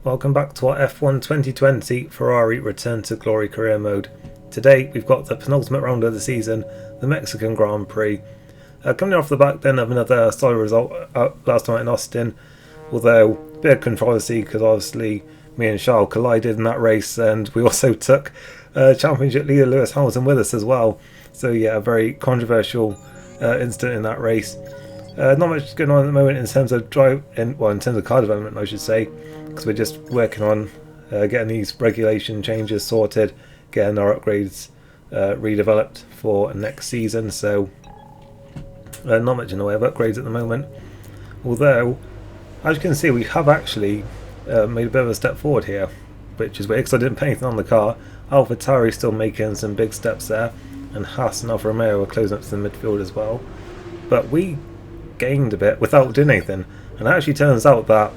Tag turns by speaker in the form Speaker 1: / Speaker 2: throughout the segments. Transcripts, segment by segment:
Speaker 1: Welcome back to our F1 2020 Ferrari Return to Glory career mode. Today we've got the penultimate round of the season, the Mexican Grand Prix. Coming off the back then of another solid result last night in Austin, although a bit of controversy because obviously me and Charles collided in that race, and we also took championship leader Lewis Hamilton with us as well. So yeah, a very controversial incident in that race. Not much going on at the moment in terms of in terms of car development, I should say, because we're just working on getting these regulation changes sorted, getting our upgrades redeveloped for next season. So not much in the way of upgrades at the moment. Although, as you can see, we have actually made a bit of a step forward here, which is weird because I didn't put anything on the car. AlphaTauri still making some big steps there, and Haas and Alfa Romeo are closing up to the midfield as well. But we gained a bit without doing anything, and it actually turns out that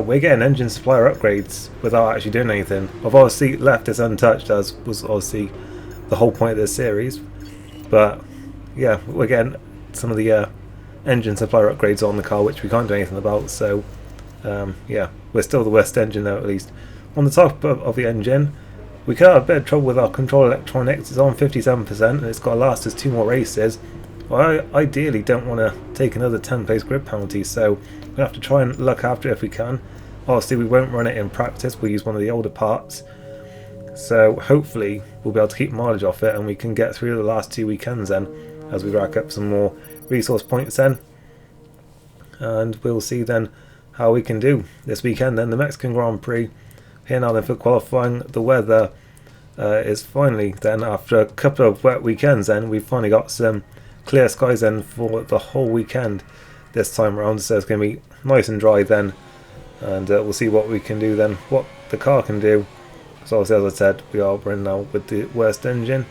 Speaker 1: we're getting engine supplier upgrades without actually doing anything. I've obviously left this untouched, as was obviously the whole point of this series, but yeah, we're getting some of the engine supplier upgrades on the car, which we can't do anything about. So yeah, we're still the worst engine though, at least. On the top of the engine, we could have a bit of trouble with our control electronics. It's on 57% and it's got to last us 2 more races. Well, I ideally don't want to take another 10 place grid penalty, so we have to try and look after it if we can. Obviously we won't run it in practice, we'll use one of the older parts, so hopefully we'll be able to keep mileage off it and we can get through the last 2 weekends then, as we rack up some more resource points then, and we'll see then how we can do this weekend. Then the Mexican Grand Prix here now then for qualifying. The weather is finally then, after a couple of wet weekends then, we've finally got some clear skies then for the whole weekend this time around, so it's going to be nice and dry then, and we'll see what we can do then, what the car can do. So obviously, as I said, we are running now with the worst engine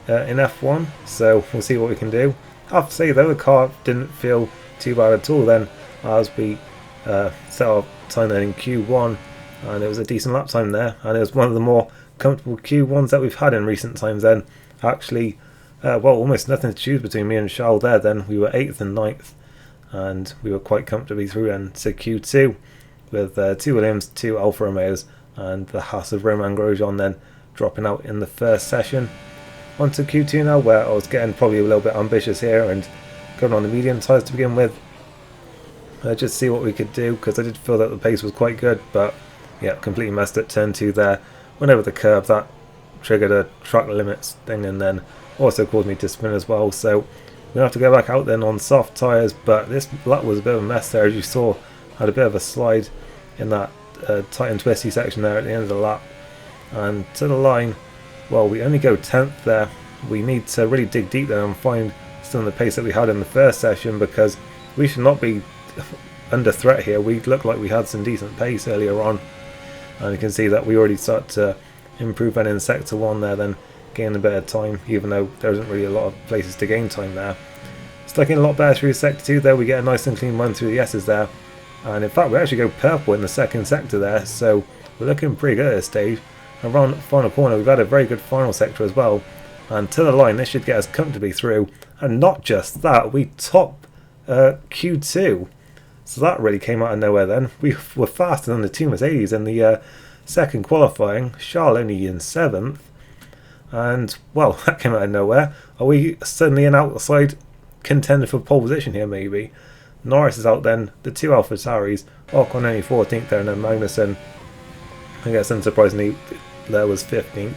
Speaker 1: in F1, so we'll see what we can do. I have to say though, the car didn't feel too bad at all then, as we set our time then in Q1, and it was a decent lap time there, and it was one of the more comfortable Q1s that we've had in recent times then. Actually, well, almost nothing to choose between me and Charles there then. We were 8th and 9th, and we were quite comfortably through then to Q2 with 2 Williams, 2 Alfa Romeos, and the Haas of Romain Grosjean then dropping out in the first session. On to Q2 now, where I was getting probably a little bit ambitious here and going on the medium tyres to begin with. Just see what we could do, because I did feel that the pace was quite good, but yeah, completely messed up turn 2 there. Went over the curb, that triggered a track limits thing, and then also caused me to spin as well. So we're going to have to go back out then on soft tyres, but this lap was a bit of a mess there, as you saw. Had a bit of a slide in that tight and twisty section there at the end of the lap, and to the line, well, we only go 10th there. We need to really dig deep there and find some of the pace that we had in the first session, because we should not be under threat here. We looked like we had some decent pace earlier on, and you can see that we already start to improve then in sector 1 there, then gain a bit of time, even though there isn't really a lot of places to gain time there. Stuck in a lot better through sector 2 there. We get a nice and clean run through the S's there, and in fact we actually go purple in the second sector there, so we're looking pretty good at this stage. Around the final corner we've had a very good final sector as well, and to the line this should get us comfortably through. And not just that, we top Q2, so that really came out of nowhere then. We were faster than the 2 Mercedes in the second qualifying, Charles only in 7th. And, well, that came out of nowhere. Are we suddenly an outside contender for pole position here, maybe? Norris is out then, the 2 AlphaTauris, Ocon only 14th there, and then Magnussen, I guess unsurprisingly, there was 15th.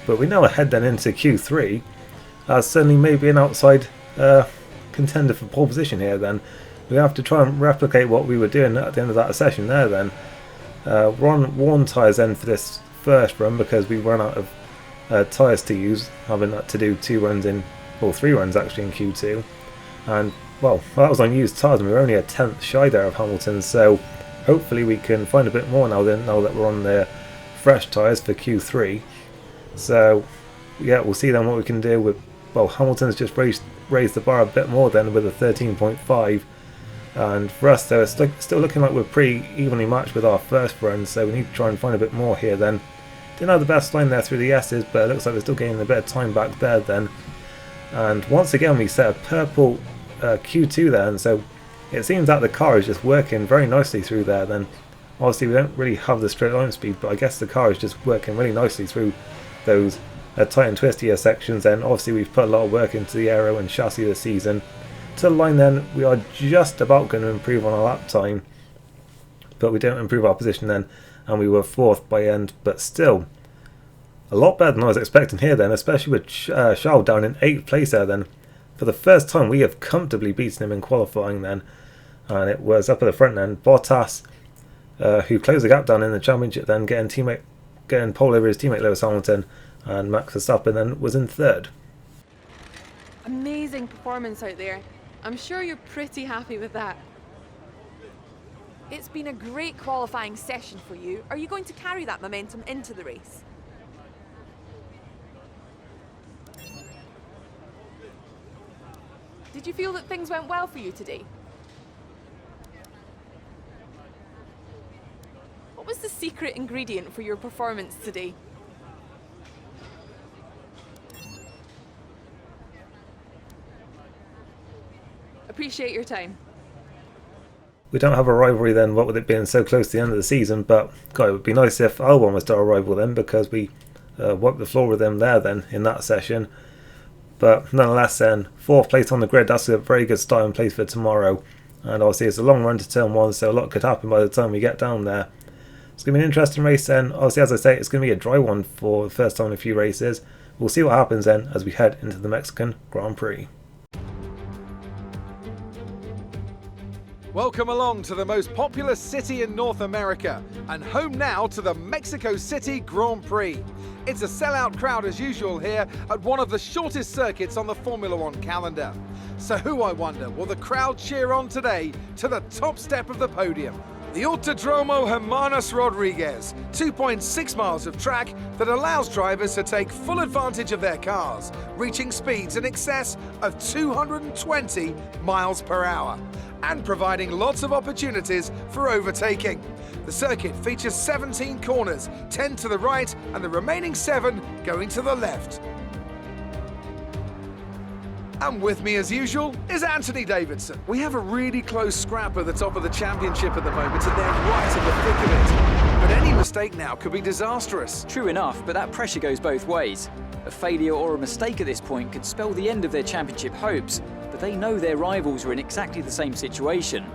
Speaker 1: But we now head then into Q3, as suddenly maybe an outside contender for pole position here then. We have to try and replicate what we were doing at the end of that session there then. We're on worn tyres then for this first run, because we run out of tyres to use, having to do 2 runs in, well, 3 runs actually in Q2, and well, that was on used tyres, and we were only a 10th shy there of Hamilton, so hopefully we can find a bit more now that we're on the fresh tyres for Q3. So yeah, we'll see then what we can do with, well, Hamilton's just raised the bar a bit more then with a 13.5, and for us though, it's still looking like we're pretty evenly matched with our first run, so we need to try and find a bit more here then. Didn't have the best line there through the S's, but it looks like we're still gaining a bit of time back there then. And once again we set a purple Q2 there, and so it seems that the car is just working very nicely through there then. Obviously we don't really have the straight line speed, but I guess the car is just working really nicely through those tight and twistier sections. Then obviously we've put a lot of work into the aero and chassis this season. To the line then, we are just about going to improve on our lap time, but we don't improve our position then, and we were 4th by end, but still a lot better than I was expecting here then, especially with Charles down in 8th place there then. For the first time we have comfortably beaten him in qualifying then, and it was up at the front then. Bottas, who closed the gap down in the championship then, getting pole over his teammate Lewis Hamilton, and Max Verstappen then was in 3rd.
Speaker 2: Amazing performance out there. I'm sure you're pretty happy with that. It's been a great qualifying session for you. Are you going to carry that momentum into the race? Did you feel that things went well for you today? What was the secret ingredient for your performance today? Appreciate your time.
Speaker 1: We don't have a rivalry then, what with it being so close to the end of the season, but God, it would be nice if Albon was still our rival then, because we wiped the floor with them there then in that session. But nonetheless then, 4th place on the grid, that's a very good starting place for tomorrow. And obviously it's a long run to turn 1, so a lot could happen by the time we get down there. It's going to be an interesting race then. Obviously, as I say, it's going to be a dry one for the first time in a few races. We'll see what happens then as we head into the Mexican Grand Prix.
Speaker 3: Welcome along to the most popular city in North America and home now to the Mexico City Grand Prix. It's a sellout crowd as usual here at one of the shortest circuits on the Formula One calendar. So who, I wonder, will the crowd cheer on today to the top step of the podium? The Autodromo Hermanos Rodriguez, 2.6 miles of track that allows drivers to take full advantage of their cars, reaching speeds in excess of 220 miles per hour, and providing lots of opportunities for overtaking. The circuit features 17 corners, 10 to the right and the remaining 7 going to the left. And with me as usual is Anthony Davidson. We have a really close scrap at the top of the championship at the moment and they're right in the thick of it. But any mistake now could be disastrous.
Speaker 4: True enough, but that pressure goes both ways. A failure or a mistake at this point could spell the end of their championship hopes, but they know their rivals are in exactly the same situation.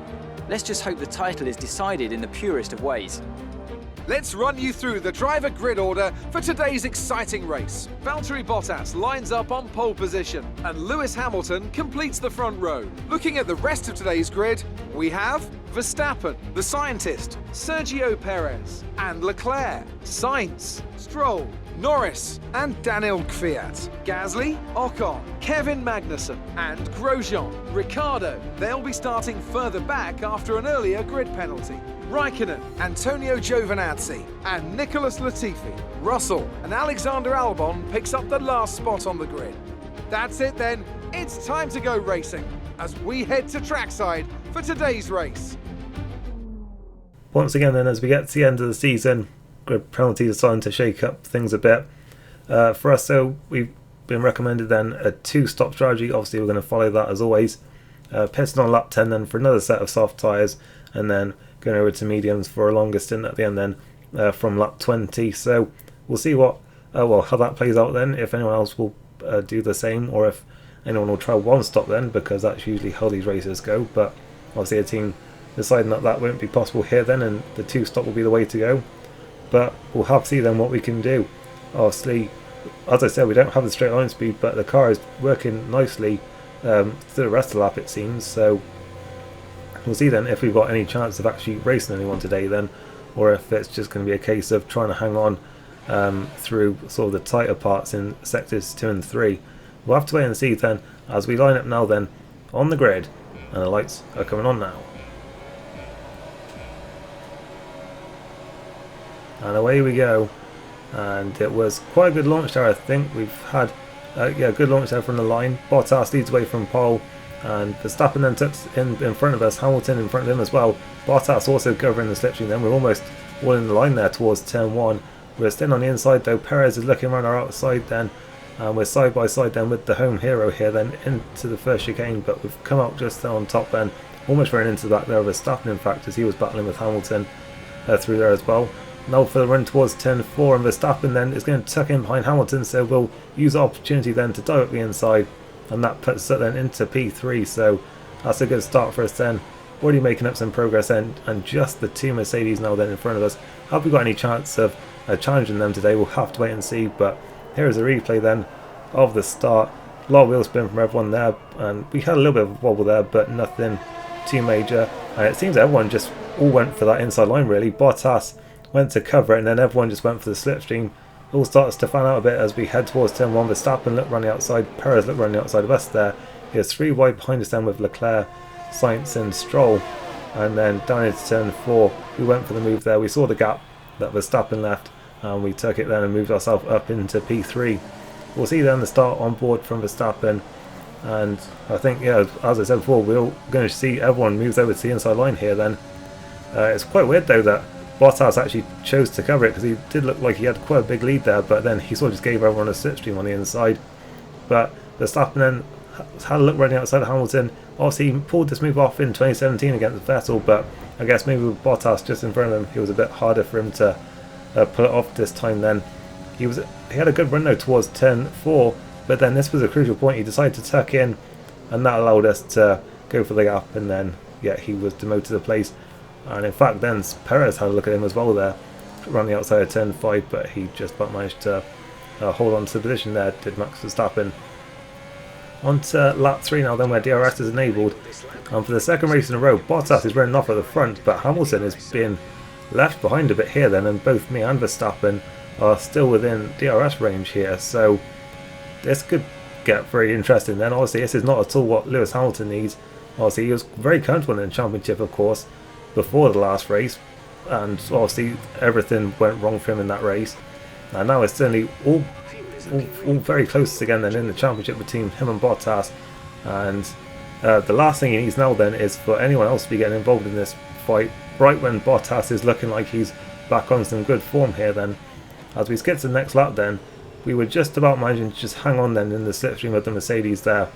Speaker 4: Let's just hope the title is decided in the purest of ways.
Speaker 3: Let's run you through the driver grid order for today's exciting race. Valtteri Bottas lines up on pole position and Lewis Hamilton completes the front row. Looking at the rest of today's grid, we have Verstappen, the scientist, Sergio Perez and Leclerc, Sainz, Stroll, Norris and Daniel Kvyat, Gasly, Ocon, Kevin Magnussen and Grosjean, Ricciardo. They'll be starting further back after an earlier grid penalty. Raikkonen, Antonio Giovinazzi and Nicholas Latifi. Russell and Alexander Albon picks up the last spot on the grid. That's it then, it's time to go racing as we head to trackside for today's race.
Speaker 1: Once again then, as we get to the end of the season, grid penalties are starting to shake up things a bit. For us, so we've been recommended then a 2-stop strategy. Obviously we're going to follow that as always. Pitting on lap 10 then for another set of soft tyres, and then going over to mediums for a longer stint at the end then from lap 20. So we'll see what how that plays out then, if anyone else will do the same, or if anyone will try 1 stop then, because that's usually how these races go. But obviously a team deciding that won't be possible here then, and the 2-stop will be the way to go. But we'll have to see then what we can do. Obviously, as I said, we don't have the straight line speed, but the car is working nicely through the rest of the lap, it seems. So we'll see then if we've got any chance of actually racing anyone today then, or if it's just going to be a case of trying to hang on through sort of the tighter parts in sectors 2 and 3. We'll have to wait and see then as we line up now then on the grid, and the lights are coming on now. And away we go, and it was quite a good launch there. I think we've had a good launch there from the line. Bottas leads away from pole, and Verstappen then tucks in front of us, Hamilton in front of him as well. Bottas also covering the slipstream then. We're almost all in the line there towards turn 1. We're staying on the inside though. Perez is looking around our outside then, and we're side by side then with the home hero here then into the first chicane, but we've come out just on top then, almost running into the back there of Verstappen in fact, as he was battling with Hamilton. through there as well. Now for the run towards turn 4, and Verstappen then is going to tuck in behind Hamilton, so we'll use the opportunity then to dive up the inside, and that puts us then into P3, so that's a good start for us then. Already making up some progress then, and just the 2 Mercedes now then in front of us. Have we got any chance of challenging them today? We'll have to wait and see, but here is a replay then of the start. A lot of wheel spin from everyone there, and we had a little bit of a wobble there, but nothing too major, and it seems everyone just all went for that inside line really. Bottas went to cover it, and then everyone just went for the slipstream. It all starts to fan out a bit as we head towards turn 1. Verstappen looked running outside, Perez looked running outside of us there. He has 3 wide behind us then with Leclerc, Sainz and Stroll, and then down into turn 4 we went for the move there. We saw the gap that Verstappen left, and we took it then and moved ourselves up into P3. We'll see then the start on board from Verstappen, and I think, yeah, as I said before, we're going to see everyone moves over to the inside line here then. It's quite weird though that Bottas actually chose to cover it, because he did look like he had quite a big lead there, but then he sort of just gave everyone a slipstream on the inside. But Verstappen then had a look running outside of Hamilton. Obviously he pulled this move off in 2017 against Vettel, but I guess maybe with Bottas just in front of him, it was a bit harder for him to pull it off this time then. He had a good run though towards turn 4, but then this was a crucial point. He decided to tuck in, and that allowed us to go for the gap, and then yeah, he was demoted to place. And in fact then Perez had a look at him as well there, running outside of turn 5, but he just about managed to hold on to the position there, did Max Verstappen. On to lap 3 now then, where DRS is enabled, and for the second race in a row Bottas is running off at the front, but Hamilton is being left behind a bit here then, and both me and Verstappen are still within DRS range here, so this could get very interesting then. Obviously this is not at all what Lewis Hamilton needs. Obviously he was very comfortable in the championship of course before the last race, and obviously everything went wrong for him in that race, and now it's certainly all very close again then in the championship between him and Bottas. And the last thing he needs now then is for anyone else to be getting involved in this fight right when Bottas is looking like he's back on some good form here then. As we skip to the next lap then, we were just about managing to just hang on then in the slipstream of the Mercedes there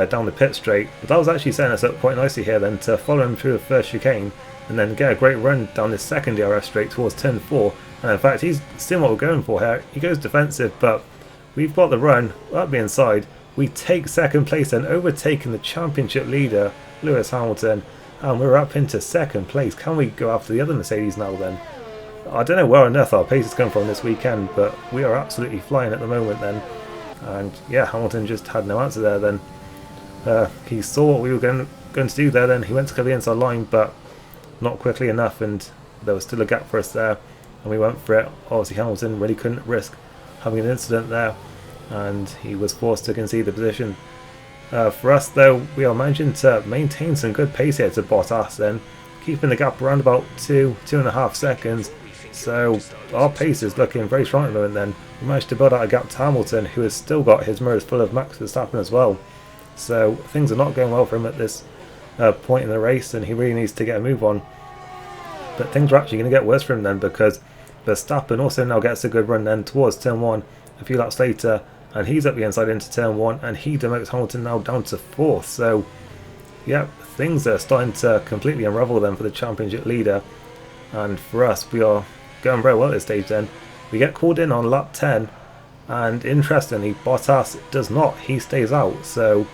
Speaker 1: down the pit straight, but that was actually setting us up quite nicely here then to follow him through the first chicane and then get a great run down this second DRS straight towards turn 4. And in fact he's seeing what we're going for here. He goes defensive, but we've got the run up the inside. We take second place and overtaking the championship leader Lewis Hamilton, and we're up into second place. Can we go after the other Mercedes now then? I don't know where on earth our pace is coming from this weekend, but we are absolutely flying at the moment then. And yeah, Hamilton just had no answer there then. He saw what we were going to do there then. He went to cover the inside line, but not quickly enough, and there was still a gap for us there, and we went for it. Obviously Hamilton really couldn't risk having an incident there, and he was forced to concede the position. For us though, we are managing to maintain some good pace here to Bottas then, keeping the gap around about 2.5 seconds. So our pace is looking very strong at the moment then. We managed to build out a gap to Hamilton, who has still got his mirrors full of Max Verstappen as well. So things are not going well for him at this point in the race, and he really needs to get a move on. But things are actually going to get worse for him then, because Verstappen also now gets a good run then towards turn 1 a few laps later, and he's up the inside into turn 1, and he demotes Hamilton now down to 4th. So yeah, things are starting to completely unravel then for the championship leader, and for us we are going very well at this stage then. We get called in on lap 10, and interestingly Bottas does not, he stays out. So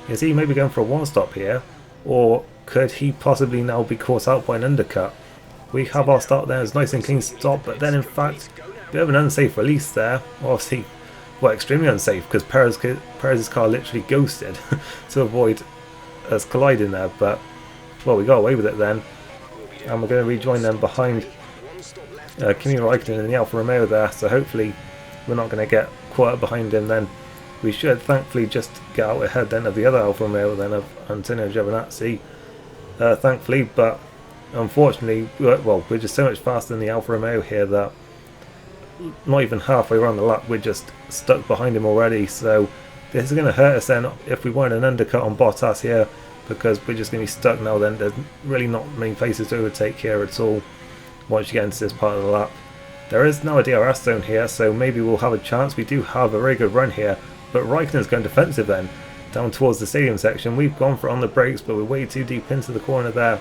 Speaker 1: is he maybe going for a one stop here, or could he possibly now be caught out by an undercut? We have our start there as nice and clean stop, but then in fact a bit of an unsafe release there. Obviously, well, extremely unsafe, because Perez's car literally ghosted to avoid us colliding there, but well, we got away with it then, and we're going to rejoin them behind Kimi Räikkönen in the Alfa Romeo there, so hopefully we're not going to get caught up behind him then. We should thankfully just get out ahead then of the other Alfa Romeo then, of Antonio Giovinazzi, thankfully, but unfortunately, well, we're just so much faster than the Alfa Romeo here that not even halfway around the lap we're just stuck behind him already. So this is going to hurt us then if we want an undercut on Bottas here, because we're just going to be stuck now then. There's really not many places to overtake here at all once you get into this part of the lap. There is now a DRS zone here, so maybe we'll have a chance. We do have a very good run here, but Raikkonen's going defensive then down towards the stadium section. We've gone for it on the brakes, but we're way too deep into the corner there.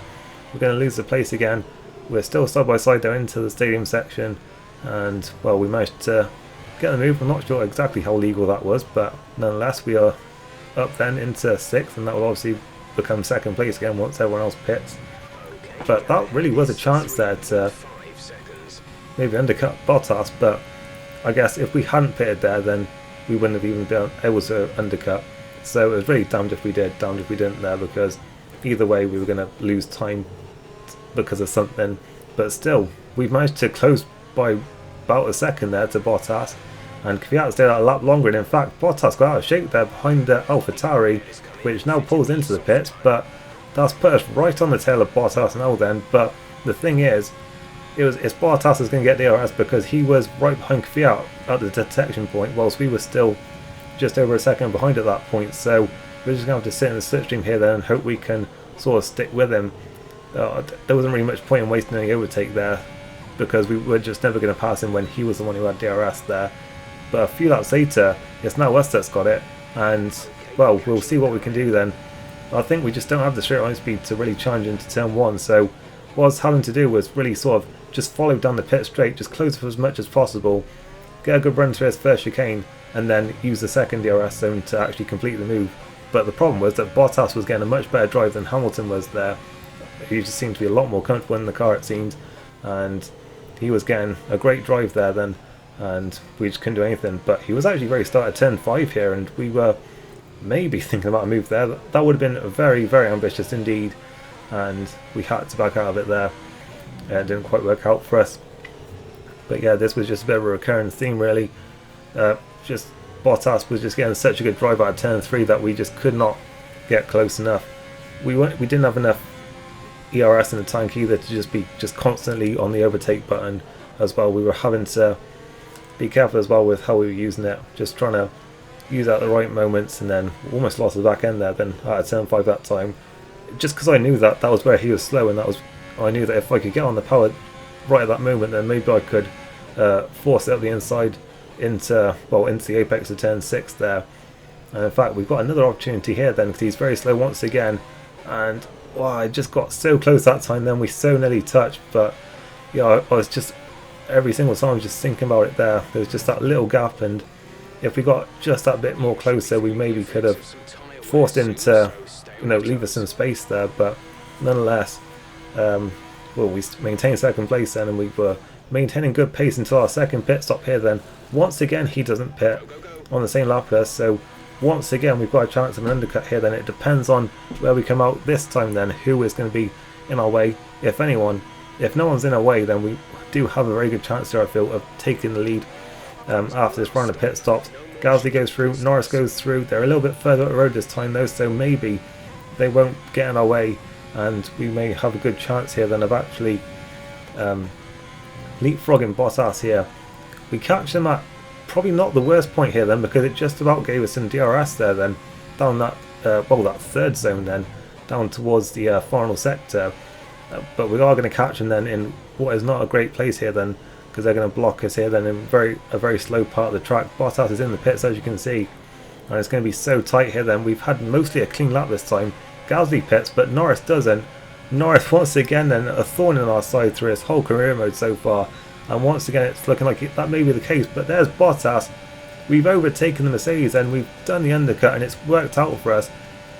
Speaker 1: We're going to lose the place again. we're still side by side there into the stadium section, and well, we managed to get the move. I'm not sure exactly how legal that was, but nonetheless we are up then into 6th, and that will obviously become 2nd place again once everyone else pits. But that really was a chance there to maybe undercut Bottas, but I guess if we hadn't pitted there, then we wouldn't have even been able to undercut. So it was really damned if we did, damned if we didn't there, because either way we were going to lose time because of something. But still, we've managed to close by about a second there to Bottas, and Kvyat stayed out a lap longer, and in fact Bottas got out of shape there behind AlphaTauri, which now pulls into the pits, but that's put us right on the tail of Bottas now then. But the thing is, it's Bottas is going to get DRS because he was right behind Kvyat at the detection point, whilst we were still just over a second behind at that point. So we're just going to have to sit in the slipstream here then and hope we can sort of stick with him. There wasn't really much point in wasting any overtake there, because we were just never going to pass him when he was the one who had DRS there. But a few laps later, it's now us that's got it, and well, we'll see what we can do then. I think we just don't have the straight line speed to really challenge into turn 1, so what I was having to do was really sort of just follow down the pit straight, just close for as much as possible, get a good run through his first chicane, and then use the second DRS zone to actually complete the move. But the problem was that Bottas was getting a much better drive than Hamilton was there. He just seemed to be a lot more comfortable in the car, it seemed, and he was getting a great drive there then, and we just couldn't do anything. But he was actually very start at turn 5 here, and we were maybe thinking about a move there. That would have been very, very ambitious indeed, and we had to back out of it there. It didn't quite work out for us. But yeah, this was just a bit of a recurring theme really. Just Bottas was just getting such a good drive out of turn 3 that we just could not get close enough. We didn't have enough ERS in the tank either to just be constantly on the overtake button as well. We were having to be careful as well with how we were using it, just trying to use at the right moments, and then almost lost the back end there then out of turn 5 that time, just because I knew that was where he was slow, and I knew that if I could get on the power right at that moment, then maybe I could force it up the inside into the apex of turn 6 there. And in fact we've got another opportunity here then, because he's very slow once again, and I just got so close that time then. We so nearly touched, but yeah, I was just every single time I was just thinking about it there. There was just that little gap, and if we got just that bit more closer, we maybe could have forced him to leave us some space there. But nonetheless, we maintained 2nd place then, and we were maintaining good pace until our 2nd pit stop here then. Once again he doesn't pit on the same lap as us, so once again we've got a chance of an undercut here then. It depends on where we come out this time then, who is going to be in our way, if anyone. If no one's in our way, then we do have a very good chance here, I feel, of taking the lead after this round of pit stops. Gasly goes through, Norris goes through. They're a little bit further up the road this time though, so maybe they won't get in our way, and we may have a good chance here then of actually leapfrogging Bottas here. We catch them at probably not the worst point here then, because it just about gave us some DRS there then, down that that 3rd zone then, down towards the final sector. But we are going to catch them then in what is not a great place here then, because they're going to block us here then in a very slow part of the track. Bottas is in the pits, as you can see, and it's going to be so tight here then. We've had mostly a clean lap this time. Gasly pits, but Norris doesn't. Norris once again then a thorn in our side through his whole career mode so far, and once again it's looking like that may be the case. But there's Bottas. We've overtaken the Mercedes and we've done the undercut, and it's worked out for us.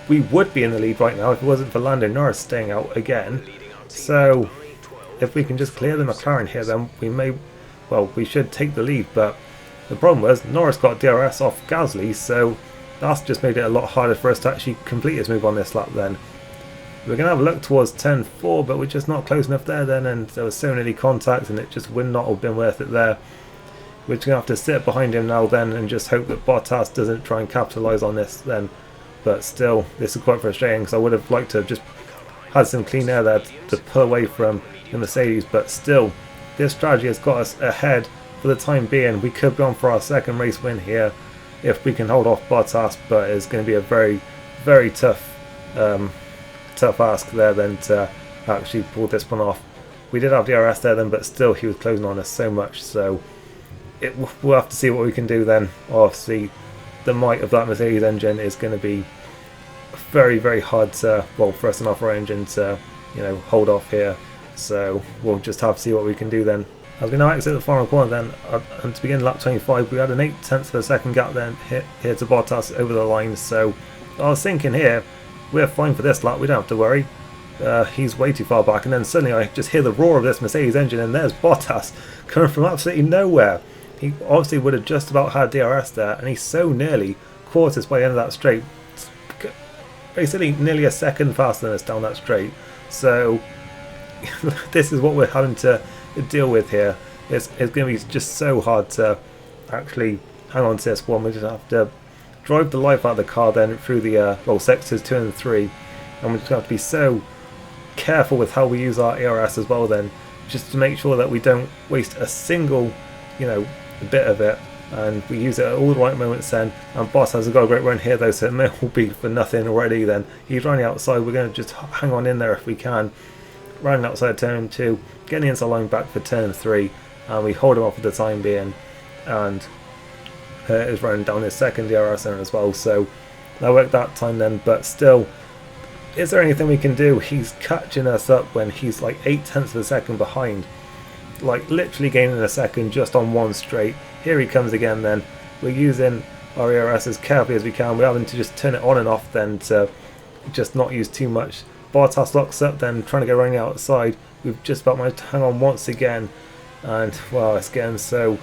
Speaker 1: We would be in the lead right now if it wasn't for Lando Norris staying out again. So if we can just clear the McLaren here, then we should take the lead. But the problem was Norris got DRS off Gasly, so that's just made it a lot harder for us to actually complete his move on this lap then. We're going to have a look towards turn 4, but we're just not close enough there then, and there was so many contacts and it just would not have been worth it there. We're just going to have to sit behind him now then and just hope that Bottas doesn't try and capitalise on this then. But still, this is quite frustrating, because I would have liked to have just had some clean air there to pull away from the Mercedes. But still, this strategy has got us ahead for the time being. We could be on for our 2nd race win here if we can hold off Bottas, but it's going to be a very, very tough ask there then to actually pull this one off. We did have DRS there then, but still he was closing on us so much, so we'll have to see what we can do then. Obviously the might of that Mercedes engine is going to be very, very hard to, for us and off our engine to hold off here. so we'll just have to see what we can do then. As we now exit the final corner then, and to begin lap 25, we had an 0.8 of a second gap then here to Bottas over the line, so I was thinking here, we're fine for this lap, we don't have to worry. He's way too far back, and then suddenly I just hear the roar of this Mercedes engine, and there's Bottas coming from absolutely nowhere. He obviously would have just about had DRS there, and he so nearly caught us by the end of that straight. Basically nearly a second faster than us down that straight. So this is what we're having to deal with here. It's going to be just so hard to actually hang on to this one. We just have to drive the life out of the car then through the sectors 2 and 3, and we just have to be so careful with how we use our ERS as well then, just to make sure that we don't waste a single bit of it, and we use it at all the right moments then. And Bottas has got a great run here though, so it may all be for nothing already then. He's running outside, we're going to just hang on in there if we can. Running outside turn 2, getting the inside line back for turn 3, and we hold him off for the time being, and is running down his second DRS zone as well, so that worked that time then. But still, is there anything we can do? He's catching us up when he's like 0.8 of a second behind, like literally gaining a second just on one straight. Here he comes again then. We're using our ERS as carefully as we can. We're having to just turn it on and off then to just not use too much. Bottas locks up then, trying to go around the outside. We've just about managed to hang on once again, and well, it's getting so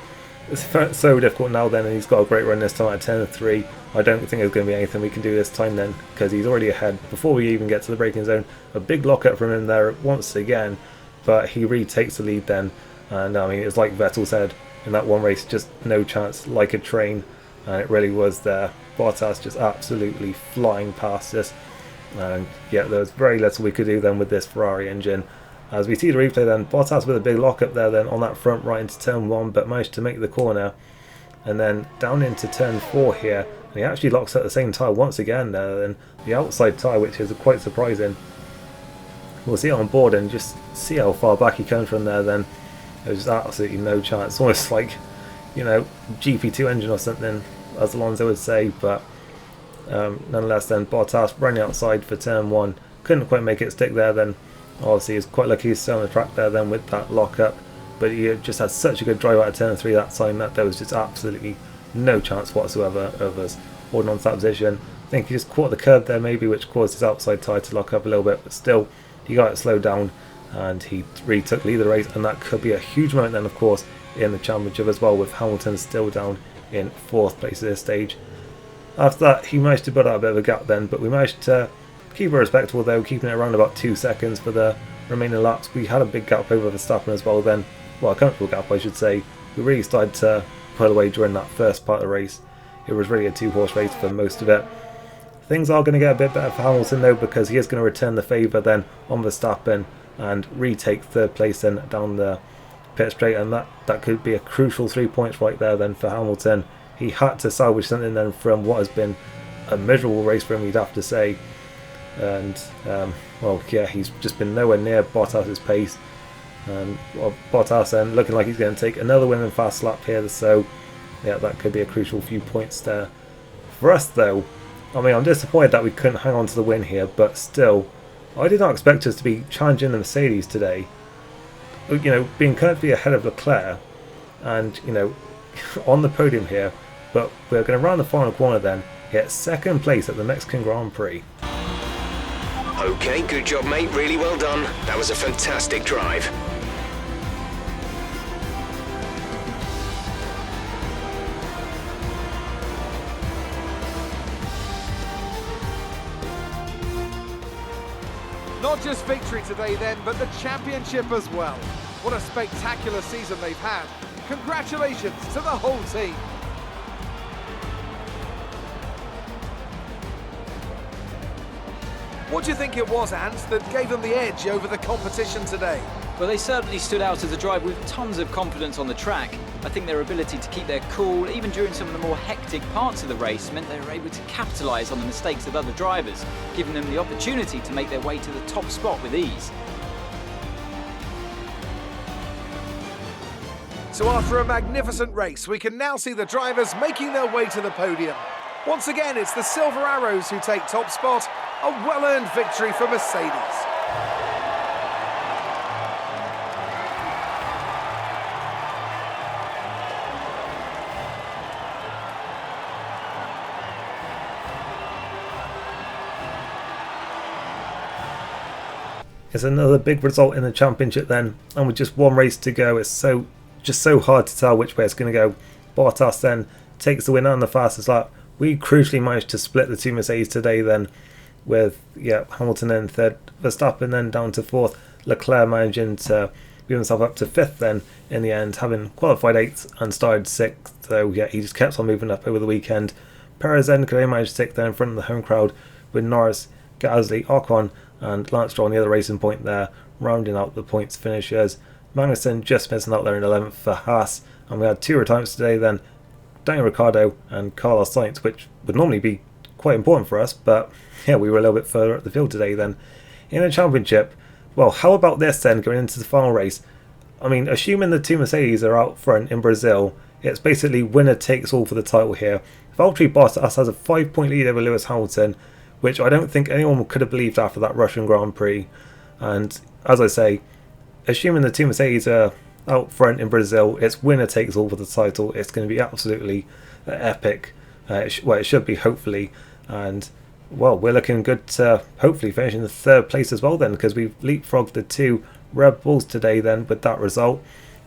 Speaker 1: difficult now then, and he's got a great run this time at turn 3. I don't think there's going to be anything we can do this time then, because he's already ahead before we even get to the braking zone. A big lockup from him there once again, but he retakes the lead then. And I mean, it's like Vettel said in that one race, just no chance, like a train, and it really was there. Bottas just absolutely flying past us, and yeah, there was very little we could do then with this Ferrari engine. As we see the replay then, Bottas with a big lockup there then on that front right into turn 1, but managed to make the corner, and then down into turn 4 here, and he actually locks up the same tyre once again there, then the outside tyre, which is quite surprising. We'll see it on board and just see how far back he comes from there then. There's absolutely no chance, almost like, GP2 engine or something, as Alonso would say, but nonetheless then, Bottas running outside for turn 1, couldn't quite make it stick there then. Obviously he's quite lucky he's still on the track there then with that lockup, but he just had such a good drive out of turn 3 that time that there was just absolutely no chance whatsoever of us holding on to that position. I think he just caught the curb there maybe, which caused his outside tyre to lock up a little bit, but still he got it slowed down and he really took lead of the race, and that could be a huge moment then of course in the championship as well, with Hamilton still down in 4th place at this stage. After that he managed to build out a bit of a gap then, but we managed to keep it respectable though, keeping it around about 2 seconds for the remaining laps. We had a big gap over Verstappen as well then, well, a comfortable gap I should say. We really started to pull away during that first part of the race. It was really a 2-horse race for most of it. Things are going to get a bit better for Hamilton though, because he is going to return the favour then on Verstappen and retake 3rd place then down the pit straight, and that could be a crucial 3 points right there then for Hamilton. He had to salvage something then from what has been a miserable race for him, you'd have to say. And well, yeah, he's just been nowhere near Bottas's pace, and Bottas then looking like he's going to take another win in fast lap here, so yeah, that could be a crucial few points there for us though. I mean, I'm disappointed that we couldn't hang on to the win here, but still, I did not expect us to be challenging the Mercedes today, being currently ahead of Leclerc and on the podium here, but we're going to round the final corner then, get 2nd place at the Mexican Grand Prix.
Speaker 5: Okay, good job mate, really well done. That was a fantastic drive.
Speaker 3: Not just victory today then, but the championship as well. What a spectacular season they've had. Congratulations to the whole team. What do you think it was, Ant, that gave them the edge over the competition today?
Speaker 4: Well, they certainly stood out as a drive with tons of confidence on the track. I think their ability to keep their cool, even during some of the more hectic parts of the race, meant they were able to capitalise on the mistakes of other drivers, giving them the opportunity to make their way to the top spot with ease.
Speaker 3: So after a magnificent race, we can now see the drivers making their way to the podium. Once again, it's the Silver Arrows who take top spot, a well-earned victory for Mercedes.
Speaker 1: It's another big result in the championship then, and with just one race to go, it's just so hard to tell which way it's going to go. Bottas then takes the win on the fastest lap. We crucially managed to split the two Mercedes today then, with Hamilton in third, Verstappen then down to fourth, Leclerc managing to move himself up to fifth then in the end, having qualified eighth and started sixth. So yeah, he just kept on moving up over the weekend. Perez then could only manage sixth there in front of the home crowd, with Norris, Gasly, Ocon and Lance Stroll on the other racing point there, rounding out the points finishers. Magnussen just missing out there in 11th for Haas, and we had two retirements today then, Daniel Ricciardo and Carlos Sainz, which would normally be quite important for us, but yeah, we were a little bit further up the field today then. In the championship, well, how about this then going into the final race? I mean, assuming the two Mercedes are out front in Brazil, it's basically winner takes all for the title here. Valtteri Bottas has a 5-point lead over Lewis Hamilton, which I don't think anyone could have believed after that Russian Grand Prix. And as I say, assuming the two Mercedes are out front in Brazil, it's winner takes all for the title. It's going to be absolutely epic. It should be, hopefully. And well, we're looking good to hopefully finish in the third place as well then, because we've leapfrogged the two Red Bulls today then with that result.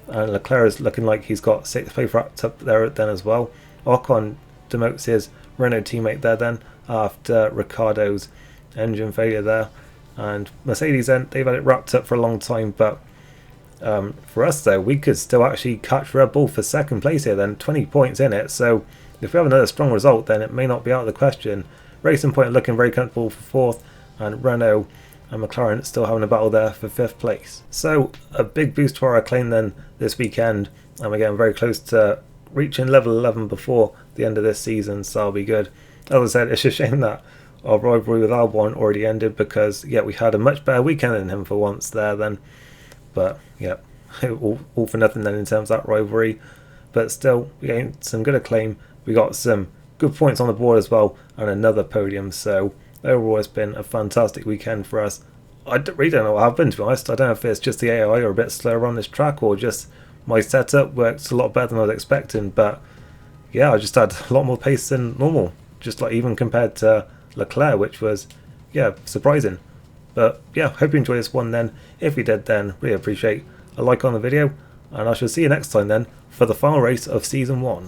Speaker 1: And Leclerc is looking like he's got sixth place wrapped up there then as well. Ocon demotes his Renault teammate there then after Ricciardo's engine failure there. And Mercedes then, they've had it wrapped up for a long time, but for us though, we could still actually catch Red Bull for second place here then, 20 points in it. So if we have another strong result, then it may not be out of the question. Racing Point looking very comfortable for fourth, and Renault and McLaren still having a battle there for fifth place. So a big boost to our acclaim then this weekend, and we're getting very close to reaching level 11 before the end of this season, so that'll be good. As I said, it's a shame that our rivalry with Albon already ended, because yeah, we had a much better weekend than him for once there then. But yeah, all for nothing then in terms of that rivalry. But still, we gained some good acclaim. We got some good points on the board as well, and another podium. So overall, it's been a fantastic weekend for us. I really don't know what happened, to be honest. I don't know if it's just the AI or a bit slower on this track, or just my setup works a lot better than I was expecting. But yeah, I just had a lot more pace than normal, just like even compared to Leclerc, which was surprising. But yeah, hope you enjoyed this one then. If you did, then really appreciate a like on the video, and I shall see you next time then for the final race of season 1.